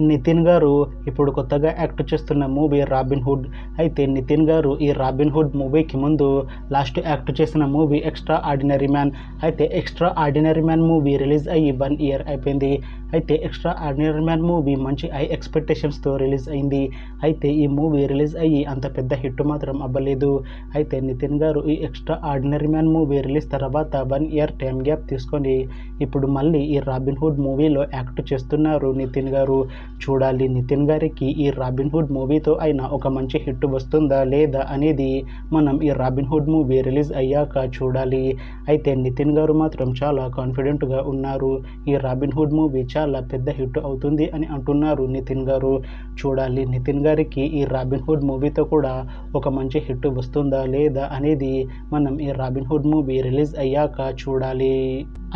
నితిన్ గారు ఇప్పుడు కొత్తగా యాక్ట్ చేస్తున్న మూవీ రాబిన్ హుడ్. అయితే నితిన్ గారు ఈ రాబిన్ హుడ్ మూవీకి ముందు లాస్ట్ యాక్ట్ చేసిన మూవీ ఎక్స్ట్రా ఆర్డినరీ మ్యాన్. అయితే extra ordinary man movie release అయ్యి 1 year అయిపోయింది. అయితే ఎక్స్ట్రా ఆర్డినరీ మ్యాన్ మూవీ మంచి హై ఎక్స్పెక్టేషన్స్తో రిలీజ్ అయింది. అయితే ఈ మూవీ రిలీజ్ అయ్యి అంత పెద్ద హిట్ మాత్రం అవ్వలేదు. అయితే నితిన్ గారు ఈ extra ordinary man movie release తర్వాత 1 year టైం గ్యాప్ తీసుకొని ఇప్పుడు మళ్ళీ ఈ రాబిన్ హుడ్ మూవీలో యాక్ట్ చేస్తున్నారు నితిన్ గారు. చూడాలి నితిన్ గారికి ఈ రాబిన్ హుడ్ మూవీతో అయినా ఒక మంచి హిట్ వస్తుందా లేదా అనేది మనం ఈ రాబిన్ హుడ్ మూవీ రిలీజ్ అయ్యాక చూడాలి. అయితే నితిన్ గారు మాత్రం చాలా కాన్ఫిడెంట్గా ఉన్నారు. ఈ రాబిన్ హుడ్ మూవీ చాలా పెద్ద హిట్ అవుతుంది అని అంటున్నారు నితిన్ గారు. చూడాలి నితిన్ గారికి ఈ రాబిన్ హుడ్ మూవీతో కూడా ఒక మంచి హిట్ వస్తుందా లేదా అనేది మనం ఈ రాబిన్ హుడ్ మూవీ రిలీజ్ అయ్యాక చూడాలి.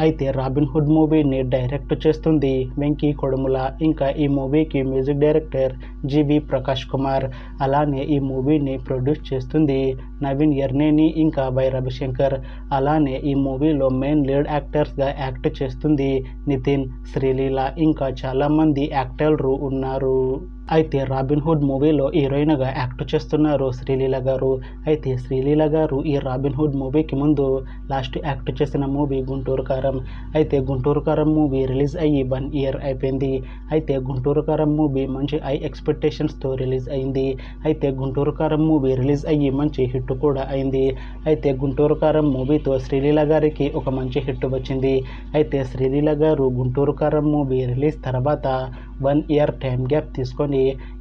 అయితే రాబిన్ హుడ్ మూవీని డైరెక్ట్ చేస్తుంది వెంకీ కొడుముల. ఇంకా ఈ మూవీకి మ్యూజిక్ డైరెక్టర్ జీవి ప్రకాష్ కుమార్. అలానే ఈ మూవీని ప్రొడ్యూస్ చేస్తుంది నవీన్ ఎర్నేని ఇంకా వై రవిశంకర్. అలానే ఈ మూవీలో మెయిన్ లీడ్ యాక్టర్స్గా యాక్ట్ చేస్తుంది నితిన్, శ్రీలీల ఇంకా చాలామంది యాక్టర్లు ఉన్నారు. అయితే రాబిన్ హుడ్ మూవీలో హీరోయిన్గా యాక్ట్ చేస్తున్నారు శ్రీలీల గారు. అయితే శ్రీలీల గారు ఈ రాబిన్ హుడ్ మూవీకి ముందు లాస్ట్ యాక్ట్ చేసిన మూవీ గుంటూరు కారం. అయితే గుంటూరు కారం మూవీ రిలీజ్ అయ్యి 1 year అయిపోయింది. అయితే గుంటూరు కారం మూవీ మంచి హై ఎక్స్పెక్టేషన్స్తో రిలీజ్ అయింది. అయితే గుంటూరు కారం మూవీ రిలీజ్ అయ్యి మంచి హిట్ కూడా అయింది. అయితే గుంటూరు కారం మూవీతో శ్రీలీల గారికి ఒక మంచి హిట్ వచ్చింది. అయితే శ్రీలీల గారు గుంటూరు కారం మూవీ రిలీజ్ తర్వాత 1 year టైం గ్యాప్ తీసుకొని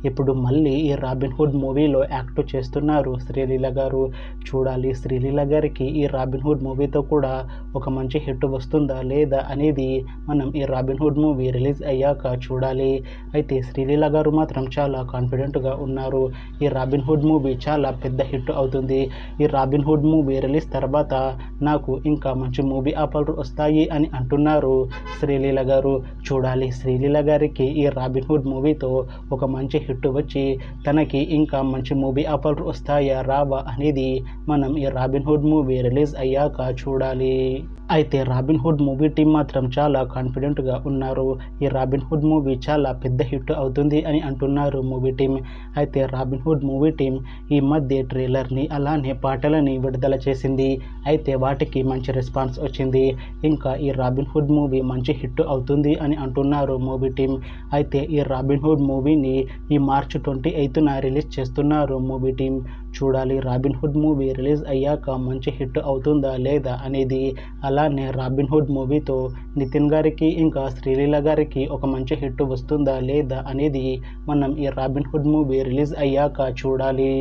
ఇప్పుడు మళ్ళీ ఈ రాబిన్ హుడ్ మూవీలో యాక్ట్ చేస్తున్నారు శ్రీలీల గారు. చూడాలి శ్రీలీల గారికి ఈ రాబిన్ హుడ్ మూవీతో కూడా ఒక మంచి హిట్ వస్తుందా లేదా అనేది మనం ఈ రాబిన్ హుడ్ మూవీ రిలీజ్ అయ్యాక చూడాలి. అయితే శ్రీలీల గారు మాత్రం చాలా కాన్ఫిడెంట్గా ఉన్నారు. ఈ రాబిన్ హుడ్ మూవీ చాలా పెద్ద హిట్ అవుతుంది. ఈ రాబిన్ హుడ్ మూవీ రిలీజ్ తర్వాత నాకు ఇంకా మంచి మూవీ ఆఫర్లు వస్తాయి అని అంటున్నారు శ్రీలీల గారు. చూడాలి శ్రీలీల గారికి ఈ రాబిన్ హుడ్ మూవీతో ఒక మంచి హిట్ వచ్చి తనకి ఇంకా మంచి మూవీ ఆఫర్లు వస్తాయా రావా అనేది మనం ఈ రాబిన్ హుడ్ మూవీ రిలీజ్ అయ్యాక చూడాలి. అయితే రాబిన్ హుడ్ మూవీ టీం మాత్రం చాలా కాన్ఫిడెంట్గా ఉన్నారు. ఈ రాబిన్ హుడ్ మూవీ చాలా పెద్ద హిట్ అవుతుంది అని అంటున్నారు మూవీ టీం. అయితే రాబిన్ హుడ్ మూవీ టీం ఈ మధ్య ట్రైలర్ని అలానే పాటలని విడుదల చేసింది. అయితే వాటికి మంచి రెస్పాన్స్ వచ్చింది. ఇంకా ఈ రాబిన్ హుడ్ మూవీ మంచి హిట్ అవుతుంది అని అంటున్నారు మూవీ టీం. అయితే ఈ రాబిన్ హుడ్ మూవీని ఈ March 28న రిలీజ్ చేస్తున్నారు మూవీ టీం. చూడాలి రాబిన్ హుడ్ మూవీ రిలీజ్ అయ్యాక మంచి హిట్ అవుతుందా లేదా అనేది. అలానే రాబిన్ హుడ్ మూవీతో నితిన్ గారికి ఇంకా శ్రీలీల గారికి ఒక మంచి హిట్ వస్తుందా లేదా అనేది మనం ఈ రాబిన్ హుడ్ మూవీ రిలీజ్ అయ్యాక చూడాలి.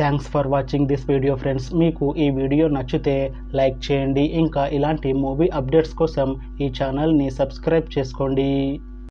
Thanks for watching this video friends. మీకు ఈ వీడియో నచ్చితే లైక్ చేయండి. ఇంకా ఇలాంటి మూవీ అప్డేట్స్ కోసం ఈ ఛానల్ని సబ్స్క్రైబ్ చేసుకోండి.